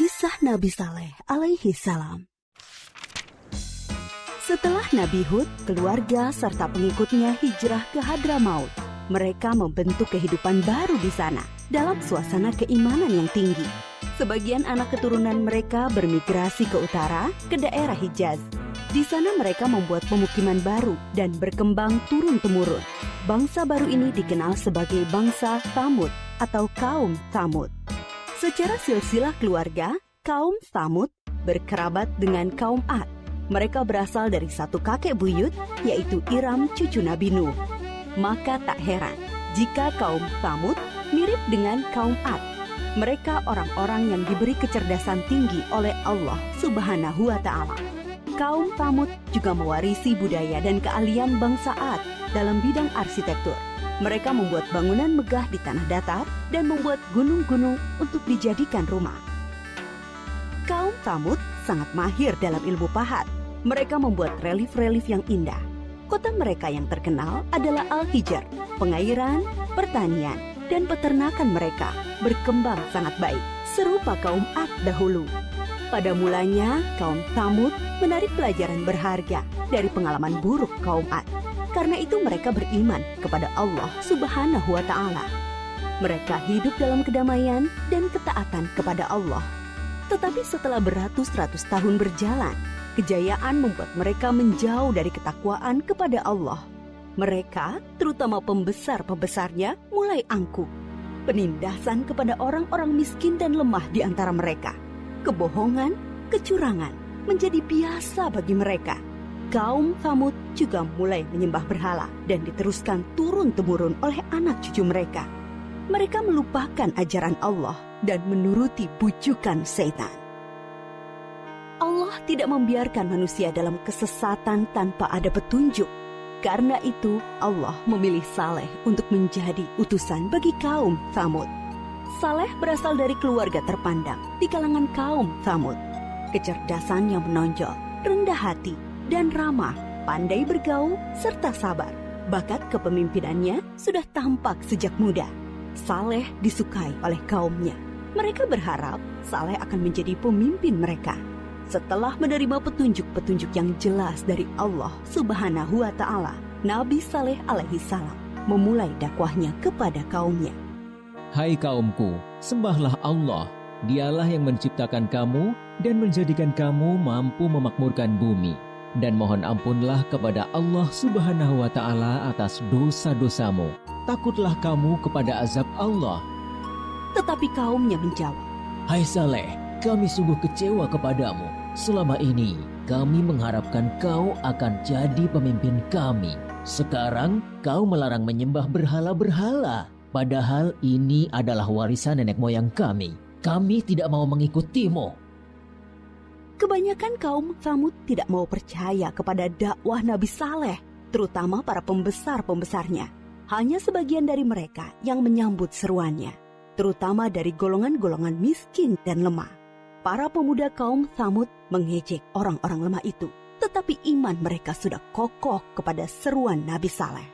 Kisah Nabi Saleh alaihi salam. Setelah Nabi Hud, keluarga serta pengikutnya hijrah ke Hadramaut, mereka membentuk kehidupan baru di sana dalam suasana keimanan yang tinggi. Sebagian anak keturunan mereka bermigrasi ke utara, ke daerah Hijaz. Di sana mereka membuat pemukiman baru dan berkembang turun-temurun. Bangsa baru ini dikenal sebagai bangsa Tsamud atau kaum Tsamud. Secara silsilah keluarga, kaum Tsamud berkerabat dengan kaum Ad. Mereka berasal dari satu kakek buyut, yaitu Iram cucu Nabi Nuh. Maka tak heran jika kaum Tsamud mirip dengan kaum Ad. Mereka orang-orang yang diberi kecerdasan tinggi oleh Allah Subhanahu wa Ta'ala. Kaum Tsamud juga mewarisi budaya dan keahlian bangsa Ad dalam bidang arsitektur. Mereka membuat bangunan megah di tanah datar dan membuat gunung-gunung untuk dijadikan rumah. Kaum Tsamud sangat mahir dalam ilmu pahat. Mereka membuat relief-relief yang indah. Kota mereka yang terkenal adalah Al-Hijr. Pengairan, pertanian, dan peternakan mereka berkembang sangat baik, serupa kaum Ad dahulu. Pada mulanya, kaum Tsamud menarik pelajaran berharga dari pengalaman buruk kaum Ad. Karena itu mereka beriman kepada Allah Subhanahu wa Ta'ala. Mereka hidup dalam kedamaian dan ketaatan kepada Allah. Tetapi setelah beratus-ratus tahun berjalan, kejayaan membuat mereka menjauh dari ketakwaan kepada Allah. Mereka, terutama pembesar-pembesarnya, mulai angkuh. Penindasan kepada orang-orang miskin dan lemah di antara mereka. Kebohongan, kecurangan menjadi biasa bagi mereka. Kaum Tsamud juga mulai menyembah berhala dan diteruskan turun-temurun oleh anak cucu mereka. Mereka melupakan ajaran Allah dan menuruti bujukan setan. Allah tidak membiarkan manusia dalam kesesatan tanpa ada petunjuk. Karena itu, Allah memilih Saleh untuk menjadi utusan bagi kaum Tsamud. Saleh berasal dari keluarga terpandang di kalangan kaum Tsamud. Kecerdasan yang menonjol, rendah hati, dan ramah, pandai bergaul, serta sabar. Bakat kepemimpinannya sudah tampak sejak muda. Saleh disukai oleh kaumnya. Mereka berharap Saleh akan menjadi pemimpin mereka. Setelah menerima petunjuk-petunjuk yang jelas dari Allah Subhanahu wa Ta'ala, Nabi Saleh alaihi salam memulai dakwahnya kepada kaumnya. Hai kaumku, sembahlah Allah. Dialah yang menciptakan kamu dan menjadikan kamu mampu memakmurkan bumi. Dan mohon ampunlah kepada Allah Subhanahu wa Ta'ala atas dosa-dosamu. Takutlah kamu kepada azab Allah. Tetapi kaumnya menjawab, Hai Saleh, kami sungguh kecewa kepadamu. Selama ini kami mengharapkan kau akan jadi pemimpin kami. Sekarang kau melarang menyembah berhala-berhala. Padahal ini adalah warisan nenek moyang kami. Kami tidak mau mengikutimu. Kebanyakan kaum Tsamud tidak mau percaya kepada dakwah Nabi Saleh, terutama para pembesar-pembesarnya. Hanya sebagian dari mereka yang menyambut seruannya, terutama dari golongan-golongan miskin dan lemah. Para pemuda kaum Tsamud mengejek orang-orang lemah itu, tetapi iman mereka sudah kokoh kepada seruan Nabi Saleh.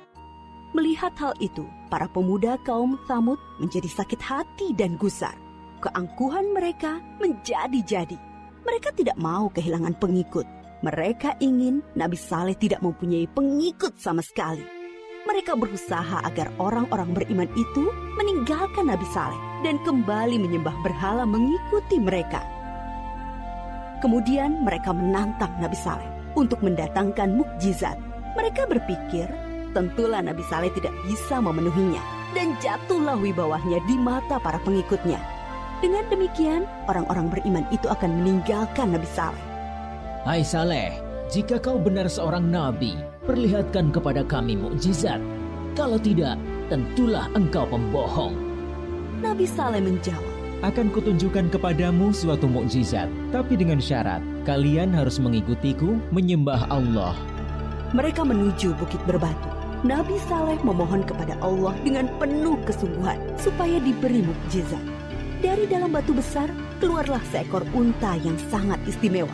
Melihat hal itu, para pemuda kaum Tsamud menjadi sakit hati dan gusar. Keangkuhan mereka menjadi-jadi. Mereka tidak mau kehilangan pengikut. Mereka ingin Nabi Saleh tidak mempunyai pengikut sama sekali. Mereka berusaha agar orang-orang beriman itu meninggalkan Nabi Saleh dan kembali menyembah berhala mengikuti mereka. Kemudian mereka menantang Nabi Saleh untuk mendatangkan mukjizat. Mereka berpikir tentulah Nabi Saleh tidak bisa memenuhinya dan jatuhlah wibawahnya di mata para pengikutnya. Dengan demikian, orang-orang beriman itu akan meninggalkan Nabi Saleh. Hai Saleh, jika kau benar seorang nabi, perlihatkan kepada kami mukjizat. Kalau tidak, tentulah engkau pembohong. Nabi Saleh menjawab, Akan kutunjukkan kepadamu suatu mukjizat, tapi dengan syarat, kalian harus mengikutiku menyembah Allah. Mereka menuju Bukit Berbatu. Nabi Saleh memohon kepada Allah dengan penuh kesungguhan supaya diberi mukjizat. Dari dalam batu besar, keluarlah seekor unta yang sangat istimewa.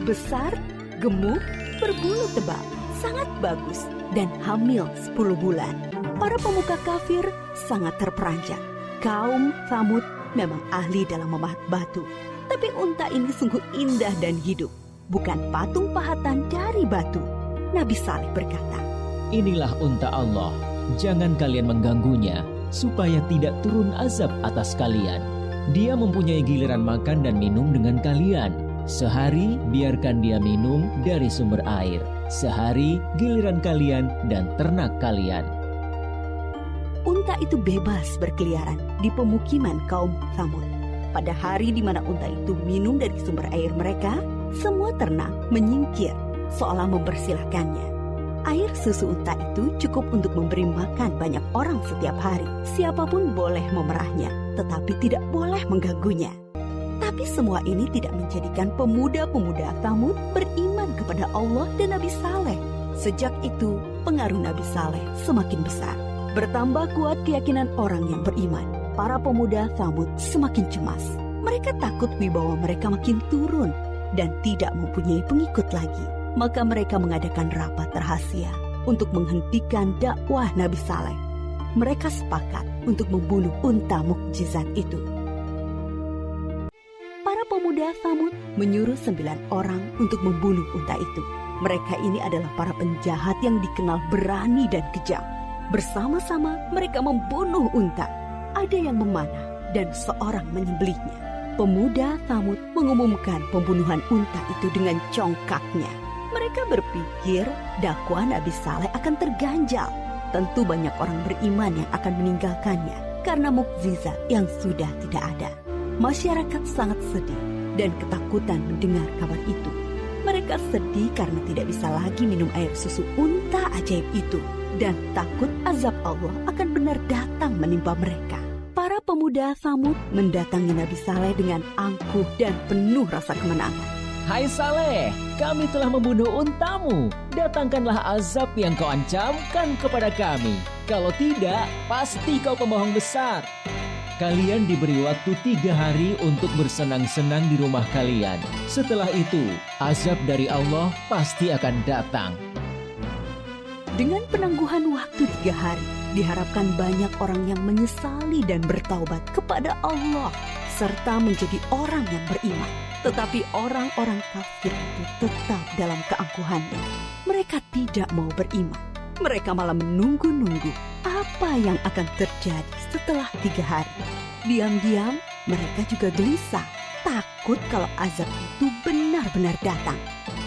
Besar, gemuk, berbulu tebal, sangat bagus, dan hamil 10 bulan. Para pemuka kafir sangat terperanjat. Kaum Tsamud memang ahli dalam memahat batu. Tapi unta ini sungguh indah dan hidup, bukan patung pahatan dari batu. Nabi Saleh berkata, Inilah unta Allah, jangan kalian mengganggunya, supaya tidak turun azab atas kalian. Dia mempunyai giliran makan dan minum dengan kalian. Sehari biarkan dia minum dari sumber air. Sehari giliran kalian dan ternak kalian. Unta itu bebas berkeliaran di pemukiman kaum Tsamud. Pada hari di mana unta itu minum dari sumber air mereka, semua ternak menyingkir seolah mempersilahkannya. Air susu unta itu cukup untuk memberi makan banyak orang setiap hari. Siapapun boleh memerahnya, tetapi tidak boleh mengganggunya. Tapi semua ini tidak menjadikan pemuda-pemuda Tsamud beriman kepada Allah dan Nabi Saleh. Sejak itu, pengaruh Nabi Saleh semakin besar. Bertambah kuat keyakinan orang yang beriman. Para pemuda Tsamud semakin cemas. Mereka takut wibawa mereka makin turun dan tidak mempunyai pengikut lagi. Maka mereka mengadakan rapat rahasia untuk menghentikan dakwah Nabi Saleh. Mereka sepakat untuk membunuh unta mukjizat itu. Para pemuda Tsamud menyuruh 9 orang untuk membunuh unta itu. Mereka ini adalah para penjahat yang dikenal berani dan kejam. Bersama-sama mereka membunuh unta. Ada yang memanah dan seorang menyembelihnya. Pemuda Tsamud mengumumkan pembunuhan unta itu dengan congkaknya. Mereka berpikir dakwah Nabi Saleh akan terganjal. Tentu banyak orang beriman yang akan meninggalkannya karena mukjizat yang sudah tidak ada. Masyarakat sangat sedih dan ketakutan mendengar kabar itu. Mereka sedih karena tidak bisa lagi minum air susu unta ajaib itu dan takut azab Allah akan benar datang menimpa mereka. Para pemuda Tsamud mendatangi Nabi Saleh dengan angkuh dan penuh rasa kemenangan. Hai Saleh, kami telah membunuh untamu. Datangkanlah azab yang kau ancamkan kepada kami. Kalau tidak, pasti kau pembohong besar. Kalian diberi waktu 3 hari untuk bersenang-senang di rumah kalian. Setelah itu, azab dari Allah pasti akan datang. Dengan penangguhan waktu 3 hari, diharapkan banyak orang yang menyesali dan bertaubat kepada Allah, serta menjadi orang yang beriman. Tetapi orang-orang kafir itu tetap dalam keangkuhannya. Mereka tidak mau beriman. Mereka malah menunggu-nunggu apa yang akan terjadi setelah 3 hari. Diam-diam mereka juga gelisah, takut kalau azab itu benar-benar datang.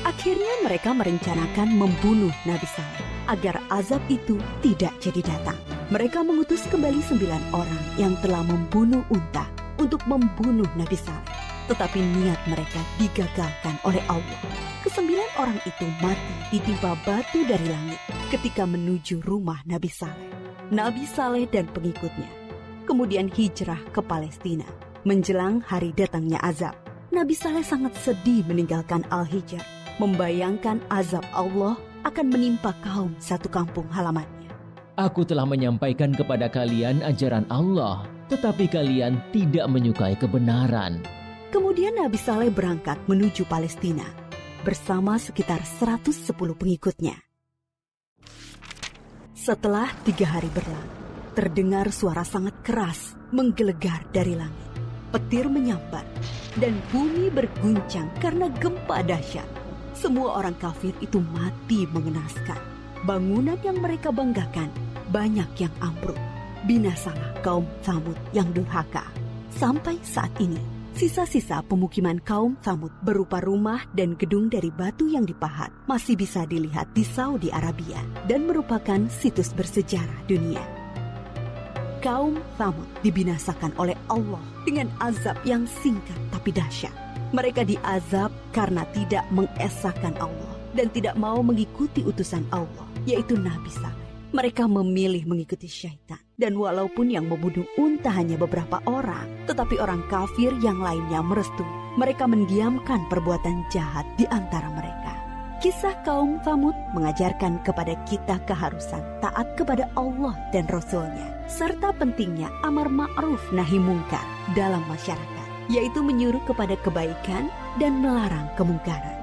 Akhirnya mereka merencanakan membunuh Nabi Saleh agar azab itu tidak jadi datang. Mereka mengutus kembali 9 orang yang telah membunuh unta untuk membunuh Nabi Saleh. Tetapi niat mereka digagalkan oleh Allah. Ke-9 orang itu mati ditimpa batu dari langit ketika menuju rumah Nabi Saleh. Nabi Saleh dan pengikutnya kemudian hijrah ke Palestina. Menjelang hari datangnya azab, Nabi Saleh sangat sedih meninggalkan Al-Hijr, membayangkan azab Allah akan menimpa kaum satu kampung halamannya. Aku telah menyampaikan kepada kalian ajaran Allah, tetapi kalian tidak menyukai kebenaran. Kemudian Nabi Saleh berangkat menuju Palestina bersama sekitar 110 pengikutnya. Setelah 3 hari berlalu, terdengar suara sangat keras menggelegar dari langit. Petir menyambar dan bumi berguncang karena gempa dahsyat. Semua orang kafir itu mati mengenaskan. Bangunan yang mereka banggakan banyak yang ambruk. Binasalah kaum Tsamud yang durhaka. Sampai saat ini, sisa-sisa pemukiman kaum Tsamud berupa rumah dan gedung dari batu yang dipahat masih bisa dilihat di Saudi Arabia dan merupakan situs bersejarah dunia. Kaum Tsamud dibinasakan oleh Allah dengan azab yang singkat tapi dahsyat. Mereka diazab karena tidak mengesahkan Allah dan tidak mau mengikuti utusan Allah, yaitu Nabi Saleh. Mereka memilih mengikuti syaitan. Dan walaupun yang membunuh unta hanya beberapa orang, tetapi orang kafir yang lainnya merestui. Mereka mendiamkan perbuatan jahat di antara mereka. Kisah kaum Tsamud mengajarkan kepada kita keharusan taat kepada Allah dan Rasul-Nya, serta pentingnya amar ma'ruf nahi mungkar dalam masyarakat, yaitu menyuruh kepada kebaikan dan melarang kemungkaran.